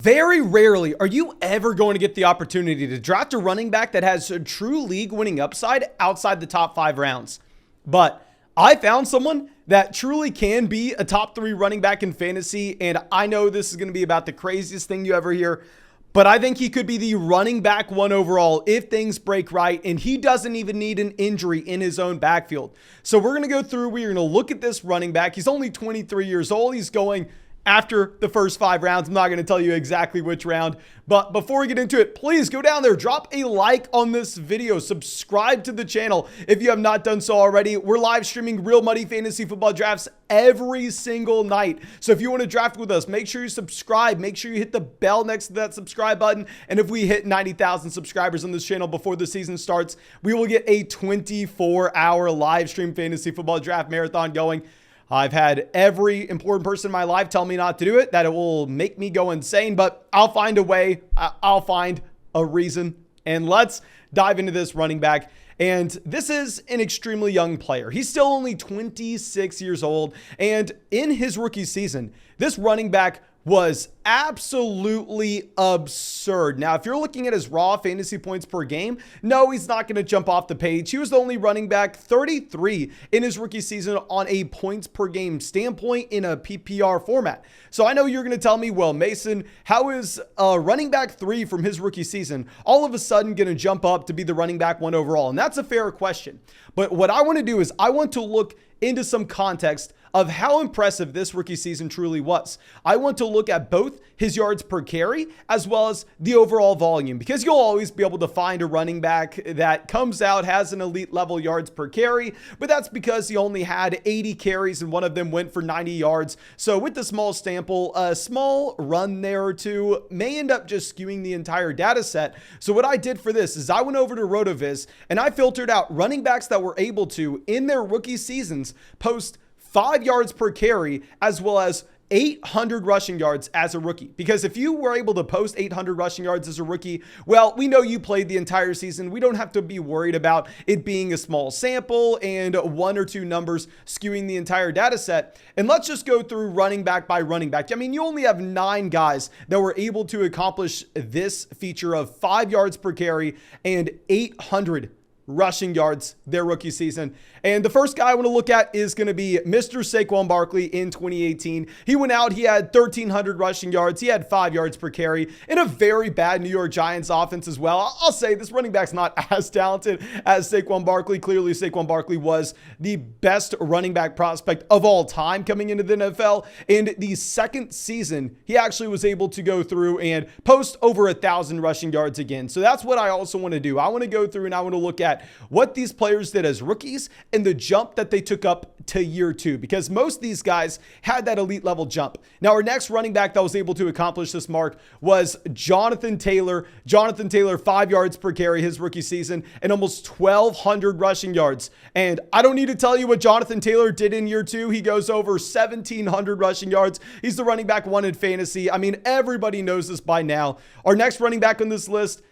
Very rarely are you ever going to get the opportunity to draft a running back that has a true league winning upside outside the top 5 rounds. But I found someone that truly can be a top 3 running back in fantasy. And I know this is going to be about the craziest thing you ever hear, but I think he could be the running back 1 overall if things break right. And he doesn't even need an injury in his own backfield. So we're going to go through, we're going to look at this running back. He's only 23 years old. He's going after the first 5 rounds. I'm not going to tell you exactly which round, but before we get into it, please go down there, drop a like on this video, subscribe to the channel if you have not done so already. We're live streaming real money fantasy football drafts every single night. So if you want to draft with us, make sure you subscribe, make sure you hit the bell next to that subscribe button. And if we hit 90,000 subscribers on this channel before the season starts, we will get a 24-hour live stream fantasy football draft marathon going. I've had every important person in my life tell me not to do it, that it will make me go insane, but I'll find a way. I'll find a reason. And let's dive into this running back. And this is an extremely young player. He's still only 26 years old. And in his rookie season, this running back was absolutely absurd. Now, if you're looking at his raw fantasy points per game, no, he's not going to jump off the page. He was the only running back 33 in his rookie season on a points per game standpoint in a PPR format. So I know you're going to tell me, well, Mason, how is a running back 3 from his rookie season all of a sudden going to jump up to be the running back 1 overall? And that's a fair question. But what I want to do is I want to look into some context of how impressive this rookie season truly was. I want to look at both his yards per carry as well as the overall volume, because you'll always be able to find a running back that comes out, has an elite level yards per carry, but that's because he only had 80 carries and one of them went for 90 yards. So with the small sample, a small run there or two may end up just skewing the entire data set. So what I did for this is I went over to RotoViz and I filtered out running backs that were able to, in their rookie seasons, post 5 yards per carry, as well as 800 rushing yards as a rookie. Because if you were able to post 800 rushing yards as a rookie, well, we know you played the entire season. We don't have to be worried about it being a small sample and 1 or 2 numbers skewing the entire data set. And let's just go through running back by running back. I mean, you only have 9 guys that were able to accomplish this feature of 5 yards per carry and 800 rushing yards their rookie season. And the first guy I want to look at is going to be Mr. Saquon Barkley in 2018. He went out, he had 1,300 rushing yards. He had 5 yards per carry in a very bad New York Giants offense as well. I'll say this running back's not as talented as Saquon Barkley. Clearly, Saquon Barkley was the best running back prospect of all time coming into the NFL. And the second season, he actually was able to go through and post over 1,000 rushing yards again. So that's what I also want to do. I want to go through and I want to look at what these players did as rookies and the jump that they took up to year 2, because most of these guys had that elite level jump. Now, our next running back that was able to accomplish this mark was Jonathan Taylor. Jonathan Taylor, 5 yards per carry his rookie season and almost 1,200 rushing yards. And I don't need to tell you what Jonathan Taylor did in year 2. He goes over 1,700 rushing yards. He's the running back 1 in fantasy. I mean, everybody knows this by now. Our next running back on this list,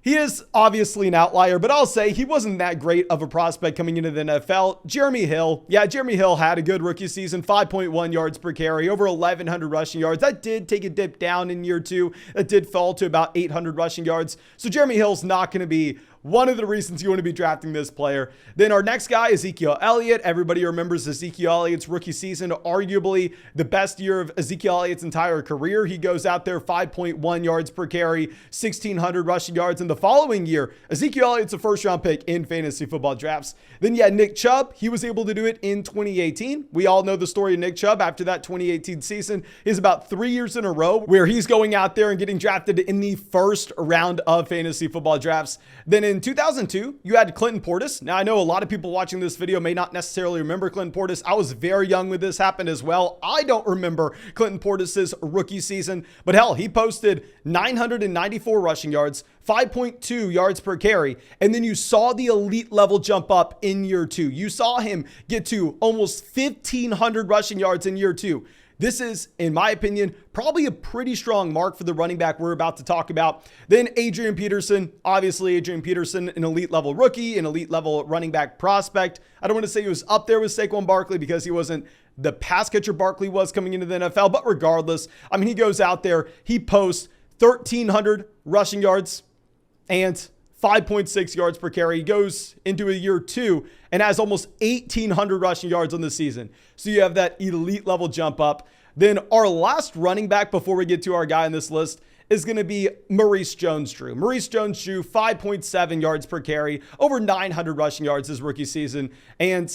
he is obviously an outlier, but I'll say he wasn't that great of a prospect coming into the NFL. Jeremy Hill. Yeah, Jeremy Hill had a good rookie season, 5.1 yards per carry, over 1,100 rushing yards. That did take a dip down in year 2. That did fall to about 800 rushing yards. So Jeremy Hill's not going to be one of the reasons you want to be drafting this player. Then our next guy, Ezekiel Elliott. Everybody remembers Ezekiel Elliott's rookie season, arguably the best year of Ezekiel Elliott's entire career. He goes out there 5.1 yards per carry, 1,600 rushing yards. And the following year, Ezekiel Elliott's a first-round pick in fantasy football drafts. Then you had Nick Chubb. He was able to do it in 2018. We all know the story of Nick Chubb after that 2018 season. He's about 3 years in a row where he's going out there and getting drafted in the first round of fantasy football drafts. Then in 2002, you had Clinton Portis. Now, I know a lot of people watching this video may not necessarily remember Clinton Portis. I was very young when this happened as well. I don't remember Clinton Portis's rookie season, but hell, he posted 994 rushing yards, 5.2 yards per carry. And then you saw the elite level jump up in year 2. You saw him get to almost 1,500 rushing yards in year 2. This is, in my opinion, probably a pretty strong mark for the running back we're about to talk about. Then Adrian Peterson, obviously Adrian Peterson, an elite level rookie, an elite level running back prospect. I don't want to say he was up there with Saquon Barkley because he wasn't the pass catcher Barkley was coming into the NFL. But regardless, I mean, he goes out there, he posts 1,300 rushing yards and 5.6 yards per carry. He goes into a year 2 and has almost 1,800 rushing yards on the season. So you have that elite level jump up. Then our last running back before we get to our guy on this list is going to be Maurice Jones-Drew. Maurice Jones-Drew, 5.7 yards per carry, over 900 rushing yards his rookie season. And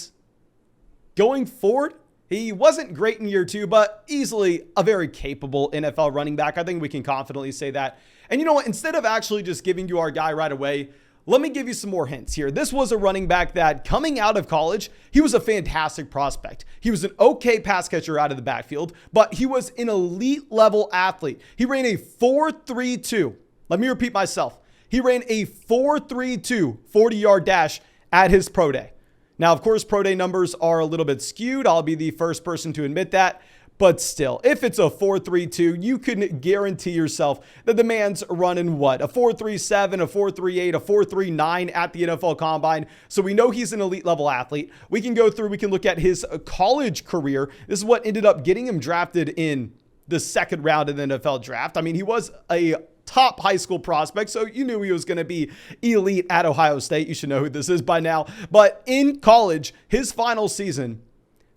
going forward, he wasn't great in year 2, but easily a very capable NFL running back. I think we can confidently say that. And you know what? Instead of actually just giving you our guy right away, let me give you some more hints here. This was a running back that coming out of college, he was a fantastic prospect. He was an okay pass catcher out of the backfield, but he was an elite level athlete. He ran a 4.32. Let me repeat myself. He ran a 4.32 40-yard dash at his pro day. Now, of course, pro day numbers are a little bit skewed. I'll be the first person to admit that. But still, if it's a 4.32, you can guarantee yourself that the man's running what? A 4.37, a 4.38, a 4.39 at the NFL Combine. So we know he's an elite level athlete. We can go through, we can look at his college career. This is what ended up getting him drafted in the second round of the NFL draft. I mean, he was a top high school prospect, so you knew he was going to be elite at Ohio State. You should know who this is by now. But in college, his final season,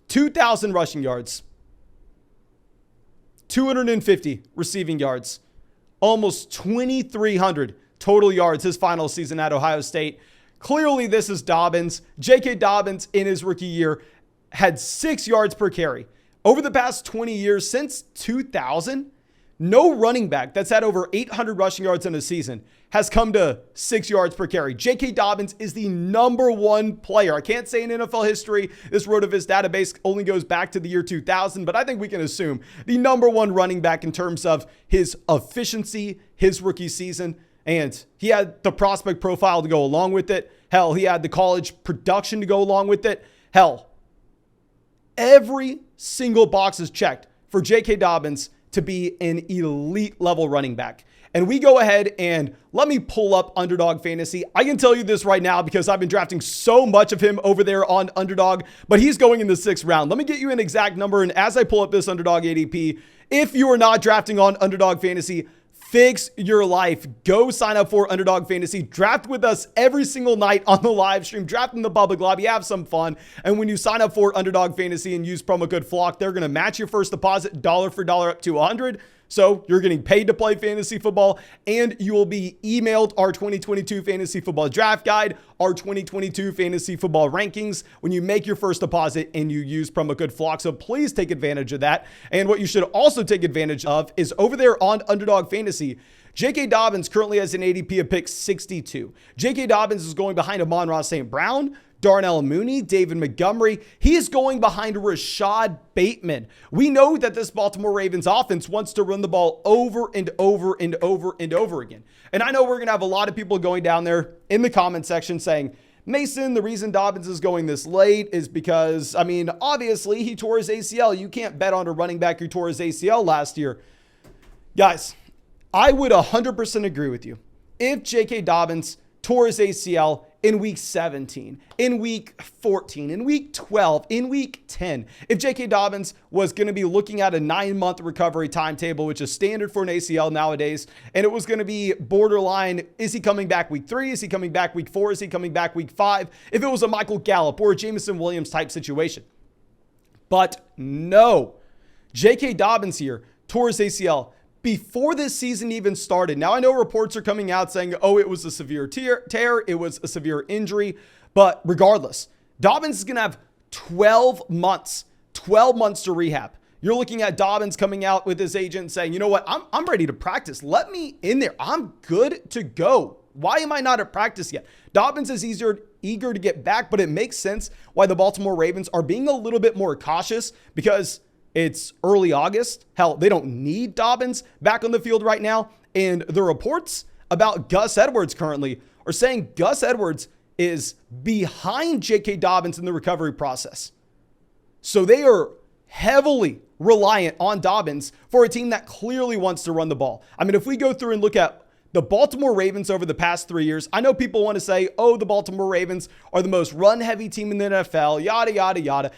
2,000 rushing yards, 250 receiving yards, almost 2,300 total yards his final season at Ohio State. Clearly, this is Dobbins. JK Dobbins in his rookie year had 6 yards per carry. Over the past 20 years, since 2000, no running back that's had over 800 rushing yards in a season has come to 6 yards per carry. JK Dobbins is the number 1 player. I can't say in NFL history. This RotoViz database only goes back to the year 2000, but I think we can assume the number 1 running back in terms of his efficiency, his rookie season. And he had the prospect profile to go along with it. Hell, he had the college production to go along with it. Hell, every single box is checked for JK Dobbins to be an elite level running back. And we go ahead and let me pull up Underdog Fantasy. I can tell you this right now because I've been drafting so much of him over there on Underdog, but he's going in the 6th round. Let me get you an exact number. And as I pull up this Underdog ADP, if you are not drafting on Underdog Fantasy, fix your life. Go sign up for Underdog Fantasy. Draft with us every single night on the live stream. Draft in the public lobby. Have some fun. And when you sign up for Underdog Fantasy and use promo code FLOCK, they're going to match your first deposit dollar for dollar up to $100. So you're getting paid to play fantasy football, and you will be emailed our 2022 fantasy football draft guide, our 2022 fantasy football rankings when you make your first deposit and you use promo code FLOCK. So please take advantage of that. And what you should also take advantage of is over there on Underdog Fantasy, JK Dobbins currently has an ADP of pick 62. JK Dobbins is going behind Amon-Ra St. Brown, Darnell Mooney, David Montgomery. He is going behind Rashad Bateman. We know that this Baltimore Ravens offense wants to run the ball over and over and over and over again. And I know we're going to have a lot of people going down there in the comment section saying, Mason, the reason Dobbins is going this late is because, I mean, obviously he tore his ACL. You can't bet on a running back who tore his ACL last year. Guys, I would 100% agree with you. If JK Dobbins tore his ACL in week 17, in week 14, in week 12, in week 10. If JK Dobbins was going to be looking at a 9-month recovery timetable, which is standard for an ACL nowadays, and it was going to be borderline, is he coming back week 3? Is he coming back week 4? Is he coming back week 5? If it was a Michael Gallup or a Jameson Williams type situation. But no, JK Dobbins here tore his ACL before this season even started. Now, I know reports are coming out saying, oh, it was a severe tear, it was a severe injury, but regardless, Dobbins is going to have 12 months to rehab. You're looking at Dobbins coming out with his agent saying, you know what, I'm ready to practice. Let me in there. I'm good to go. Why am I not at practice yet? Dobbins is eager to get back, but it makes sense why the Baltimore Ravens are being a little bit more cautious because it's early August. Hell, they don't need Dobbins back on the field right now. And the reports about Gus Edwards currently are saying Gus Edwards is behind JK Dobbins in the recovery process. So they are heavily reliant on Dobbins for a team that clearly wants to run the ball. I mean, if we go through and look at the Baltimore Ravens over the past 3 years, I know people want to say, oh, the Baltimore Ravens are the most run-heavy team in the NFL, yada, yada, yada.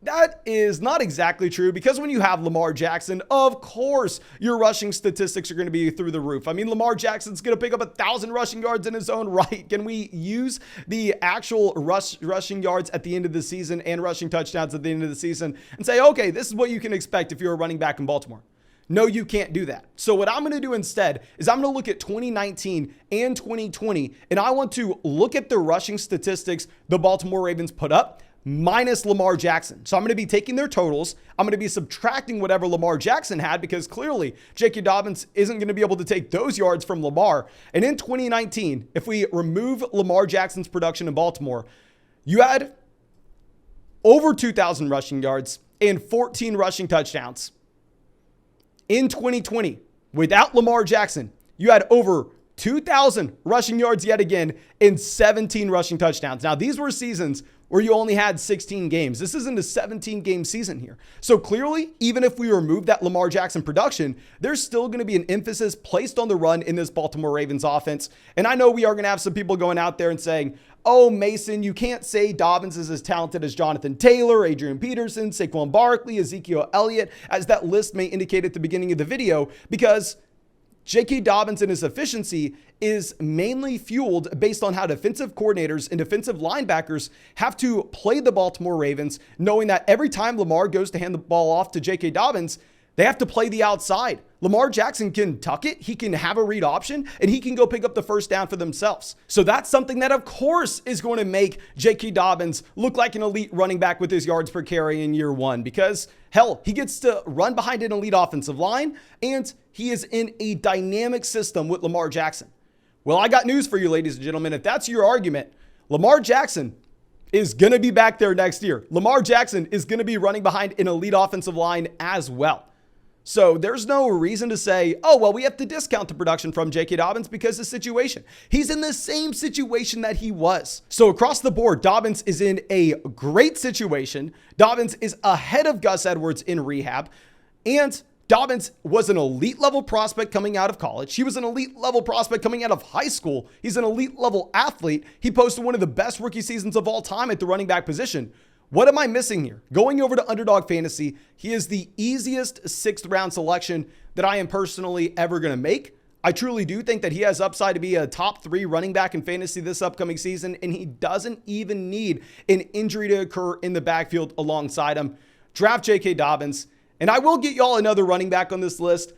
that is not exactly true, because when you have Lamar Jackson, of course, your rushing statistics are going to be through the roof. I mean, Lamar Jackson's going to pick up 1,000 rushing yards in his own right. Can we use the actual rushing yards at the end of the season and rushing touchdowns at the end of the season and say, okay, this is what you can expect if you're a running back in Baltimore? No, you can't do that. So what I'm going to do instead is I'm going to look at 2019 and 2020, and I want to look at the rushing statistics the Baltimore Ravens put up minus Lamar Jackson. So I'm going to be taking their totals. I'm going to be subtracting whatever Lamar Jackson had, because clearly JK Dobbins isn't going to be able to take those yards from Lamar. And in 2019, if we remove Lamar Jackson's production in Baltimore, you had over 2,000 rushing yards and 14 rushing touchdowns. In 2020, without Lamar Jackson, you had over 2,000 rushing yards yet again and 17 rushing touchdowns. Now, these were seasons where you only had 16 games. This isn't a 17-game season here. So clearly, even if we remove that Lamar Jackson production, there's still going to be an emphasis placed on the run in this Baltimore Ravens offense. And I know we are going to have some people going out there and saying, oh, Mason, you can't say Dobbins is as talented as Jonathan Taylor, Adrian Peterson, Saquon Barkley, Ezekiel Elliott, as that list may indicate at the beginning of the video, because JK Dobbins and his efficiency is mainly fueled based on how defensive coordinators and defensive linebackers have to play the Baltimore Ravens, knowing that every time Lamar goes to hand the ball off to JK Dobbins, they have to play the outside. Lamar Jackson can tuck it, he can have a read option, and he can go pick up the first down for themselves. So that's something that, of course, is going to make JK Dobbins look like an elite running back with his yards per carry in year one, because, hell, he gets to run behind an elite offensive line, and he is in a dynamic system with Lamar Jackson. Well, I got news for you, ladies and gentlemen. If that's your argument, Lamar Jackson is going to be back there next year. Lamar Jackson is going to be running behind an elite offensive line as well. So there's no reason to say, oh, well, we have to discount the production from JK Dobbins because of the situation. He's in the same situation that he was. So across the board, Dobbins is in a great situation. Dobbins is ahead of Gus Edwards in rehab. And Dobbins was an elite level prospect coming out of college. He was an elite level prospect coming out of high school. He's an elite level athlete. He posted one of the best rookie seasons of all time at the running back position. What am I missing here? Going over to Underdog Fantasy, he is the easiest 6th round selection that I am personally ever going to make. I truly do think that he has upside to be a top 3 running back in fantasy this upcoming season, and he doesn't even need an injury to occur in the backfield alongside him. Draft JK Dobbins, and I will get y'all another running back on this list.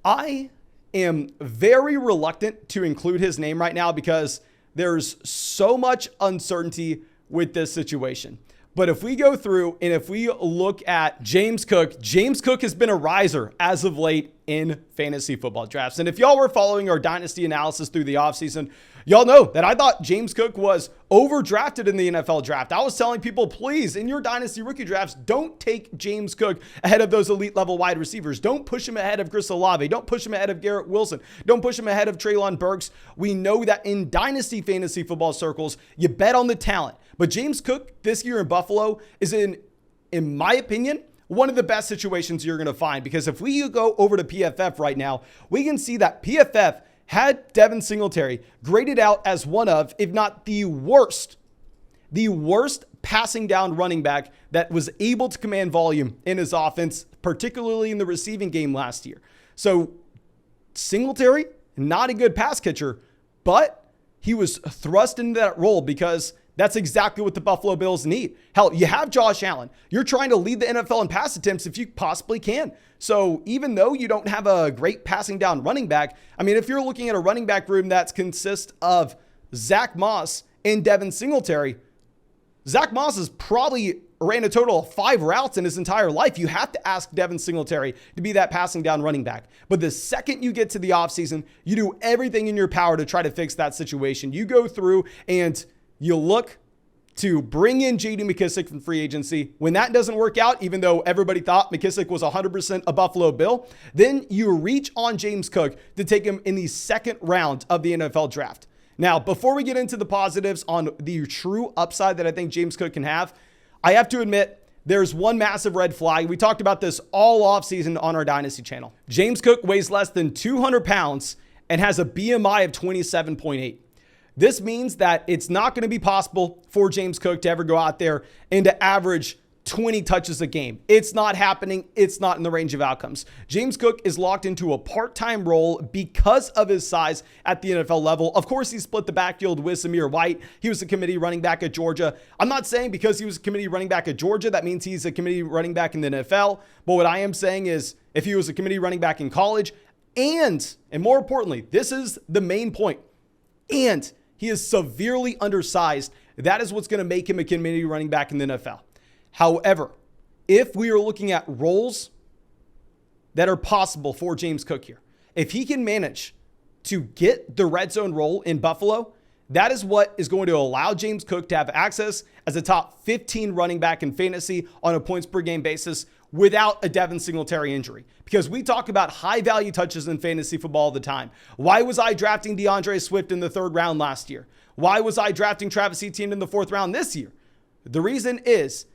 I am very reluctant to include his name right now because there's so much uncertainty with this situation. But if we go through and if we look at James Cook has been a riser as of late in fantasy football drafts. And if y'all were following our dynasty analysis through the offseason, y'all know that I thought James Cook was overdrafted in the NFL draft. I was telling people, please, in your dynasty rookie drafts, don't take James Cook ahead of those elite level wide receivers. Don't push him ahead of Chris Olave. Don't push him ahead of Garrett Wilson. Don't push him ahead of Treylon Burks. We know that in dynasty fantasy football circles, you bet on the talent. But James Cook this year in Buffalo is in my opinion, one of the best situations you're going to find, because if we go over to PFF right now, we can see that PFF had Devin Singletary graded out as one of, if not the worst passing down running back that was able to command volume in his offense, particularly in the receiving game last year. So Singletary, not a good pass catcher, but he was thrust into that role because that's exactly what the Buffalo Bills need. Hell, you have Josh Allen. You're trying to lead the NFL in pass attempts if you possibly can. So even though you don't have a great passing down running back, I mean, if you're looking at a running back room that consists of Zach Moss and Devin Singletary, Zach Moss has probably ran a total of 5 routes in his entire life. You have to ask Devin Singletary to be that passing down running back. But the second you get to the offseason, you do everything in your power to try to fix that situation. You go through and you look to bring in J.D. McKissic from free agency. When that doesn't work out, even though everybody thought McKissic was 100% a Buffalo Bill, then you reach on James Cook to take him in the 2nd round of the NFL draft. Now, before we get into the positives on the true upside that I think James Cook can have, I have to admit there's one massive red flag. We talked about this all offseason on our Dynasty channel. James Cook weighs less than 200 pounds and has a BMI of 27.8. This means that it's not going to be possible for James Cook to ever go out there and to average 20 touches a game. It's not happening. It's not in the range of outcomes. James Cook is locked into a part-time role because of his size at the NFL level. Of course, he split the backfield with Zamir White. He was a committee running back at Georgia. I'm not saying because he was a committee running back at Georgia, that means he's a committee running back in the NFL. But what I am saying is if he was a committee running back in college, and more importantly, this is the main point, and he is severely undersized, that is what's going to make him a committee running back in the NFL. However, if we are looking at roles that are possible for James Cook here, if he can manage to get the red zone role in Buffalo, that is what is going to allow James Cook to have access as a top 15 running back in fantasy on a points per game basis without a Devin Singletary injury. Because we talk about high value touches in fantasy football all the time. Why was I drafting DeAndre Swift in the 3rd round last year? Why was I drafting Travis Etienne in the 4th round this year? The reason is,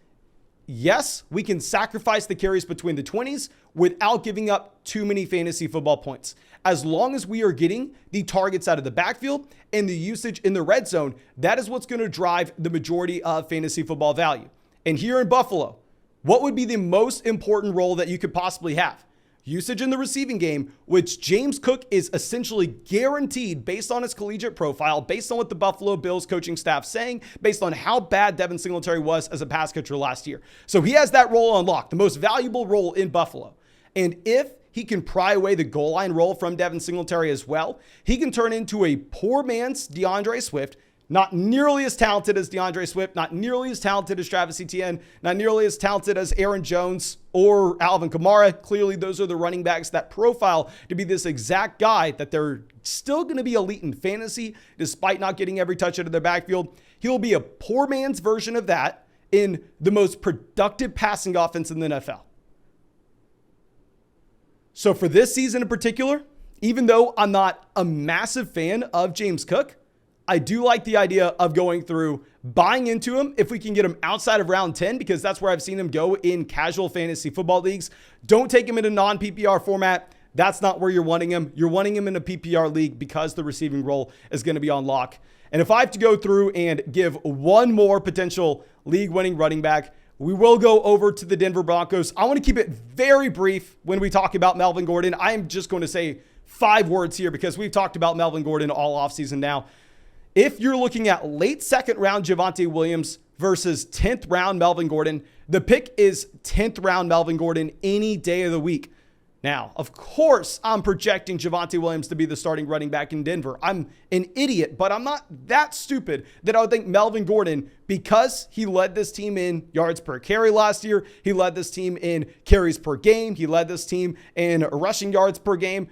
yes, we can sacrifice the carries between the 20s without giving up too many fantasy football points. As long as we are getting the targets out of the backfield and the usage in the red zone, that is what's going to drive the majority of fantasy football value. And here in Buffalo, what would be the most important role that you could possibly have? Usage in the receiving game, which James Cook is essentially guaranteed based on his collegiate profile, based on what the Buffalo Bills coaching staff saying, based on how bad Devin Singletary was as a pass catcher last year. So he has that role unlocked, the most valuable role in Buffalo. And if he can pry away the goal line role from Devin Singletary as well, he can turn into a poor man's DeAndre Swift. Not nearly as talented as DeAndre Swift, not nearly as talented as Travis Etienne, not nearly as talented as Aaron Jones or Alvin Kamara. Clearly, those are the running backs that profile to be this exact guy that they're still going to be elite in fantasy despite not getting every touch out of their backfield. He'll be a poor man's version of that in the most productive passing offense in the NFL. So for this season in particular, even though I'm not a massive fan of James Cook, I do like the idea of going through, buying into him if we can get him outside of round 10, because that's where I've seen him go in casual fantasy football leagues. Don't take him in a non-PPR format. That's not where you're wanting him. You're wanting him in a PPR league because the receiving role is going to be on lock. And if I have to go through and give one more potential league-winning running back, we will go over to the Denver Broncos. I want to keep it very brief when we talk about Melvin Gordon. I am just going to say 5 words here because we've talked about Melvin Gordon all offseason now. If you're looking at late 2nd round Javonte Williams versus 10th round Melvin Gordon, the pick is 10th round Melvin Gordon any day of the week. Now, of course, I'm projecting Javonte Williams to be the starting running back in Denver. I'm an idiot, but I'm not that stupid that I would think Melvin Gordon, because he led this team in yards per carry last year, he led this team in carries per game, he led this team in rushing yards per game.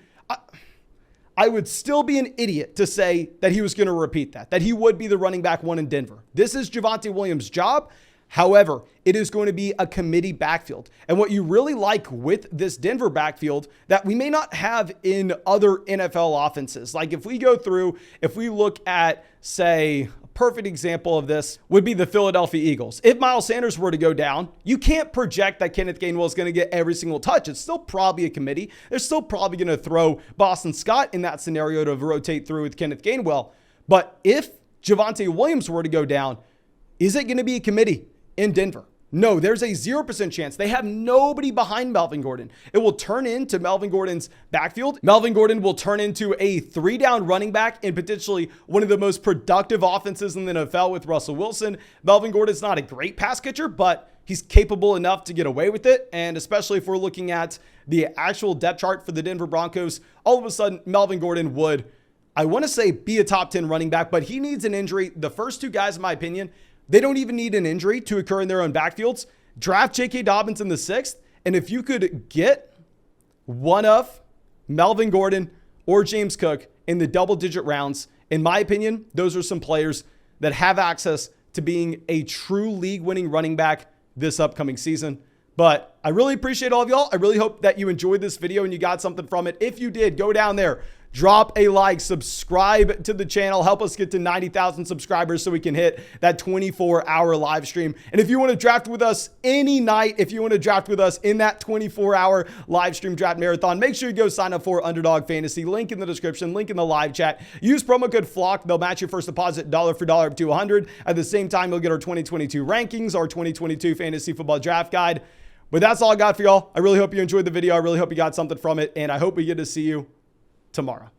I would still be an idiot to say that he was going to repeat that he would be the running back 1 in Denver. This is Javonte Williams' job. However, it is going to be a committee backfield. And what you really like with this Denver backfield that we may not have in other NFL offenses, like if we go through, if we look at, say, a perfect example of this would be the Philadelphia Eagles. If Miles Sanders were to go down, you can't project that Kenneth Gainwell is going to get every single touch. It's still probably a committee. They're still probably going to throw Boston Scott in that scenario to rotate through with Kenneth Gainwell. But if Javonte Williams were to go down, is it going to be a committee in Denver? No, there's a 0% chance. They have nobody behind Melvin Gordon. It will turn into Melvin Gordon's backfield. Melvin Gordon will turn into a 3-down running back in potentially one of the most productive offenses in the NFL with Russell Wilson. Melvin Gordon's not a great pass catcher, but he's capable enough to get away with it. And especially if we're looking at the actual depth chart for the Denver Broncos, all of a sudden Melvin Gordon would, I want to say, be a top 10 running back, but he needs an injury. The first 2 guys, in my opinion, they don't even need an injury to occur in their own backfields. Draft JK Dobbins in the 6th. And if you could get one of Melvin Gordon or James Cook in the double-digit rounds, in my opinion, those are some players that have access to being a true league-winning running back this upcoming season. But I really appreciate all of y'all. I really hope that you enjoyed this video and you got something from it. If you did, go down there, drop a like, subscribe to the channel, help us get to 90,000 subscribers so we can hit that 24-hour live stream. And if you want to draft with us any night, if you want to draft with us in that 24-hour live stream draft marathon, make sure you go sign up for Underdog Fantasy. Link in the description, link in the live chat. Use promo code FLOCK. They'll match your first deposit dollar for dollar up to $100. At the same time, you'll get our 2022 rankings, our 2022 fantasy football draft guide. But that's all I got for y'all. I really hope you enjoyed the video. I really hope you got something from it, and I hope we get to see you tomorrow.